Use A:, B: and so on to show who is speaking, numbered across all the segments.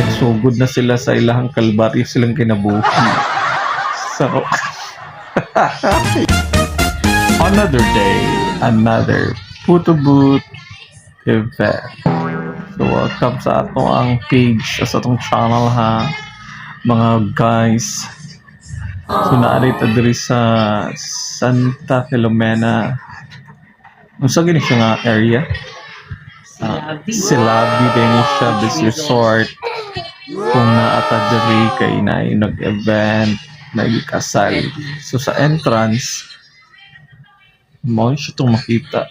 A: Nagsugod na sila sa ilahang kalbaryo silang kinabuhi. So, another day, another photo booth event. So, welcome sa ato ang page sa atong channel ha, mga guys. So, naarita diri sa Santa Filomena. Unsa gini siya nga area? Silabi din siya this resort. Kung naata diri kay naay nag-event, nagkasal. So sa entrance mo siya itong makita.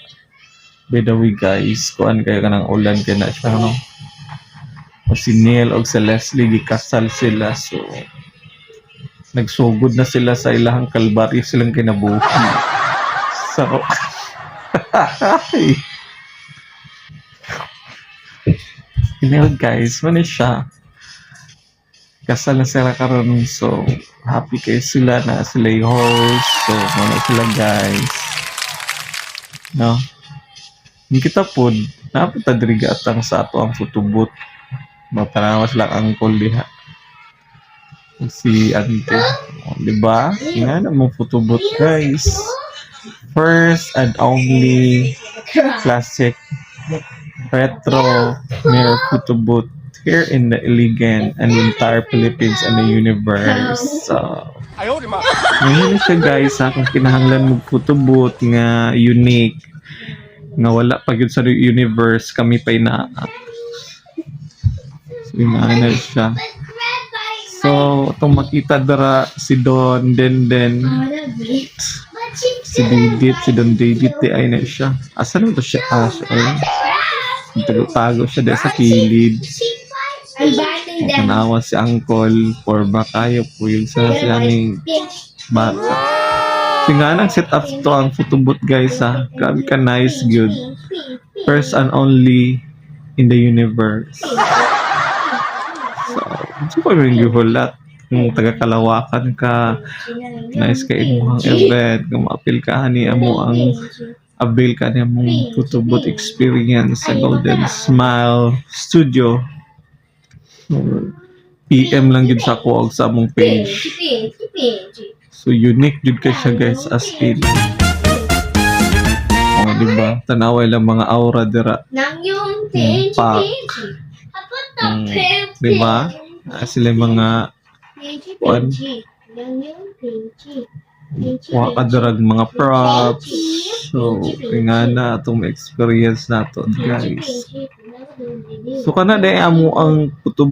A: By the way guys, kuan kayo kanang ulan kay na siya no. O si Neil og si Leslie gikasal sila, so nagsugod na sila sa ilahang kalbaryo silang kinabuhi. So Neil guys, mani siya. Kasal na sila karon, so happy kayo sila na sila yung host. So muna sila guys, no? Yung kita po napunta diri atang sa ato ang photo booth. Matanawas lang ang diha si ante, di ba? Nga namang photo booth guys, first and only classic retro mirror photo booth here in the Iligan and the entire Philippines and the universe. So, ngayon siya guys ha, kung kinahanglan mag photo booth nga unique, nga wala pa yun sa universe, kami pa'y na. So, yun na siya. So, itong makita dara si Don, Den, si David, si Don David, di ay na siya. Asan mo to siya? Tago siya dahil sa kilid. Manawa si Uncle for bakayo po yung sa aming bata. So nga nang set up to ang photo booth guys ha. Grabe ka nice, good. First and only in the universe. So, ito pa rin yung hulat. Kung taga-Kalawakan ka, nice ka imuhang event, kung ma-appeal ka niya mo ang avail ka niya mong photo booth experience sa Golden Smile Studio. PM lang yun sa ako sa among page. So unique yun ka siya guys as in. O diba? Tanaway lang mga aura dira. Pak. Diba? Sila mga wakadarag mga props. So, nga na itong experience nato guys. So, kana na amo ang photo